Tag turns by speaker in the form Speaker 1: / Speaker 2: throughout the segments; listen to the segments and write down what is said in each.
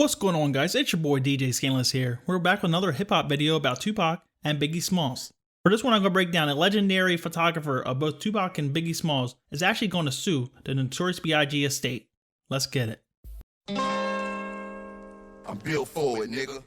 Speaker 1: What's going on, guys? It's your boy DJ Skandalous here. We're back with another hip hop video about Tupac and Biggie Smalls. For this one, I'm going to break down a legendary photographer of both Tupac and Biggie Smalls is actually going to sue the Notorious B.I.G. estate. Let's get it.
Speaker 2: I'm built for it, nigga.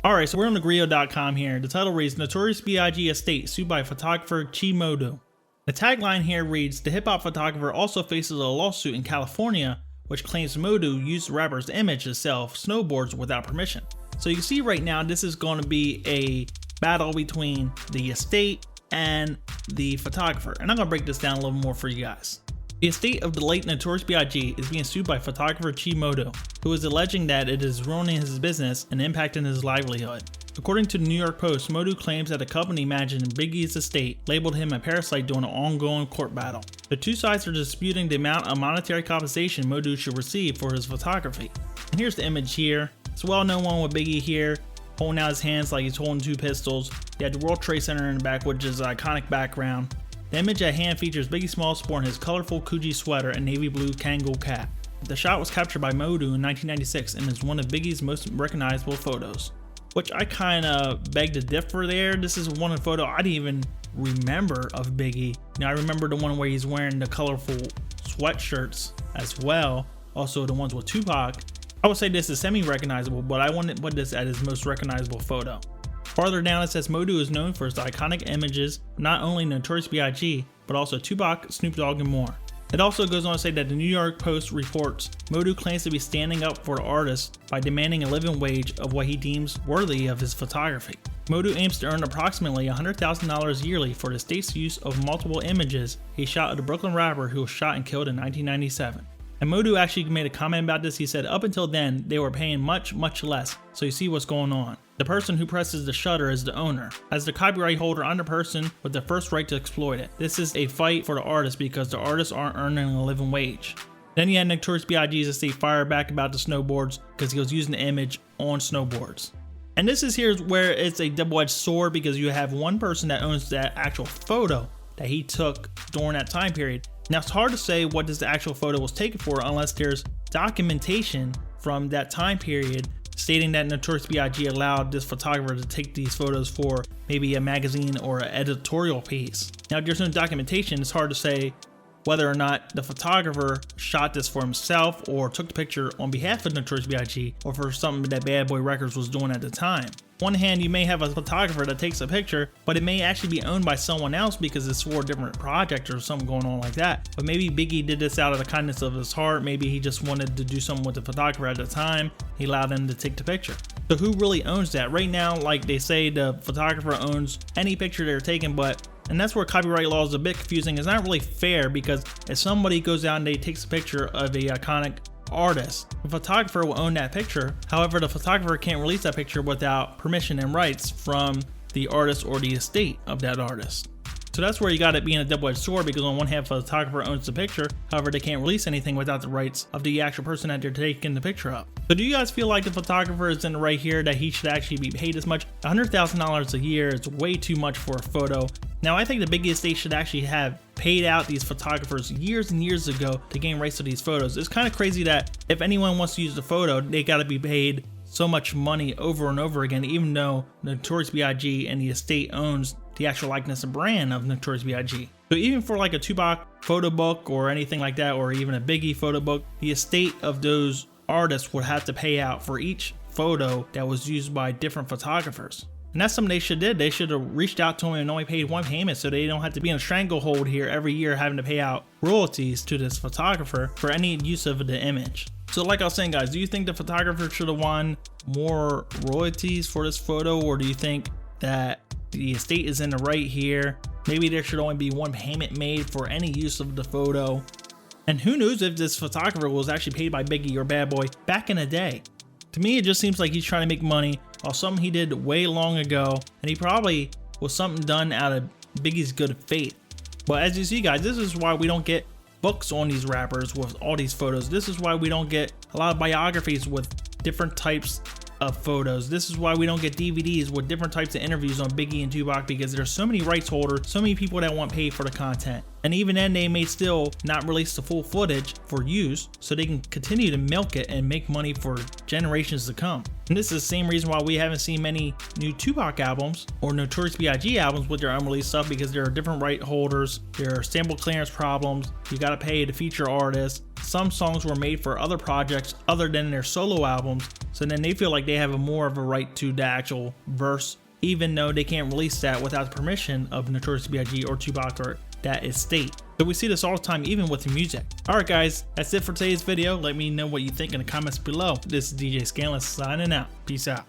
Speaker 1: Alright, so we're on thegrio.com here. The title reads, Notorious B.I.G. estate sued by photographer Modu. The tagline here reads, the hip-hop photographer also faces a lawsuit in California which claims Modu used the rapper's image to sell snowboards without permission. So you can see right now this is going to be a battle between the estate and the photographer. And I'm going to break this down a little more for you guys. The estate of the late Notorious B.I.G. is being sued by photographer Modu, who is alleging that it is ruining his business and impacting his livelihood. According to the New York Post, Modu claims that the company managing Biggie's estate labeled him a parasite during an ongoing court battle. The two sides are disputing the amount of monetary compensation Modu should receive for his photography. And here's the image here. It's a well-known one with Biggie here, holding out his hands like he's holding two pistols. You have the World Trade Center in the back, which is an iconic background. The image at hand features Biggie Smalls sporting his colorful Coogee sweater and navy blue Kangol cap. The shot was captured by Modu in 1996 and is one of Biggie's most recognizable photos. Which I kind of beg to differ there. This is one photo I didn't even remember of Biggie. Now I remember the one where he's wearing the colorful sweatshirts as well. Also the ones with Tupac. I would say this is semi-recognizable, but I wouldn't put this as his most recognizable photo. Farther down it says Modu is known for his iconic images, not only Notorious B.I.G, but also Tupac, Snoop Dogg, and more. It also goes on to say that the New York Post reports Modu claims to be standing up for the artist by demanding a living wage of what he deems worthy of his photography. Modu aims to earn approximately $100,000 yearly for the state's use of multiple images he shot of the Brooklyn rapper who was shot and killed in 1997. And Modu actually made a comment about this. He said, up until then, they were paying much less, so you see what's going on. The person who presses the shutter is the owner. As the copyright holder, I'm the person with the first right to exploit it. This is a fight for the artist because the artists aren't earning a living wage. Then you had Notorious B.I.G's estate fire back about the snowboards because he was using the image on snowboards. And this is here where it's a double-edged sword because you have one person that owns that actual photo that he took during that time period. Now it's hard to say what this actual photo was taken for unless there's documentation from that time period stating that Notorious B.I.G. allowed this photographer to take these photos for maybe a magazine or an editorial piece. Now if there's no documentation, it's hard to say whether or not the photographer shot this for himself or took the picture on behalf of Notorious B.I.G. or for something that Bad Boy Records was doing at the time. On one hand, you may have a photographer that takes a picture, but it may actually be owned by someone else because it's for a different project or something going on like that. But maybe Biggie did this out of the kindness of his heart. Maybe he just wanted to do something with the photographer at the time. He allowed them to take the picture. So who really owns that? Right now, like they say, the photographer owns any picture they're taking, and that's where copyright law is a bit confusing. It's not really fair because if somebody goes out and they takes a picture of a iconic artist, the photographer will own that picture. However, the photographer can't release that picture without permission and rights from the artist or the estate of that artist. So that's where you got it being a double-edged sword because on one hand, the photographer owns the picture. However, they can't release anything without the rights of the actual person that they're taking the picture of. So do you guys feel like the photographer is in the right here, that he should actually be paid as much? $100,000 a year is way too much for a photo. Now, I think the Biggie estate should actually have paid out these photographers years and years ago to gain rights to these photos. It's kind of crazy that if anyone wants to use the photo, they got to be paid so much money over and over again, even though Notorious B.I.G. and the estate owns the actual likeness and brand of Notorious B.I.G. So even for like a Tupac photo book or anything like that, or even a Biggie photo book, the estate of those artists would have to pay out for each photo that was used by different photographers. And that's something they should did. They should have reached out to him and only paid one payment so they don't have to be in a stranglehold here every year having to pay out royalties to this photographer for any use of the image. So like I was saying, guys, do you think the photographer should have won more royalties for this photo, or do you think that the estate is in the right here? Maybe there should only be one payment made for any use of the photo. And who knows if this photographer was actually paid by Biggie or Bad Boy back in the day. To me, it just seems like he's trying to make money off something he did way long ago, and he probably was something done out of Biggie's good faith. But as you see, guys, this is why we don't get books on these rappers with all these photos. This is why we don't get a lot of biographies with different types of photos. This is why we don't get DVDs with different types of interviews on Biggie and Tupac, because there's so many rights holders, so many people that want paid for the content. And even then, they may still not release the full footage for use, so they can continue to milk it and make money for generations to come. And this is the same reason why we haven't seen many new Tupac albums or Notorious B.I.G. albums with their unreleased stuff, because there are different right holders, there are sample clearance problems, you gotta pay the feature artist. Some songs were made for other projects other than their solo albums, so then they feel like they have more of a right to the actual verse, even though they can't release that without the permission of Notorious B.I.G. or Tupac or that estate. So we see this all the time, even with the music. Alright guys, that's it for today's video. Let me know what you think in the comments below. This is DJ Skandalous signing out. Peace out.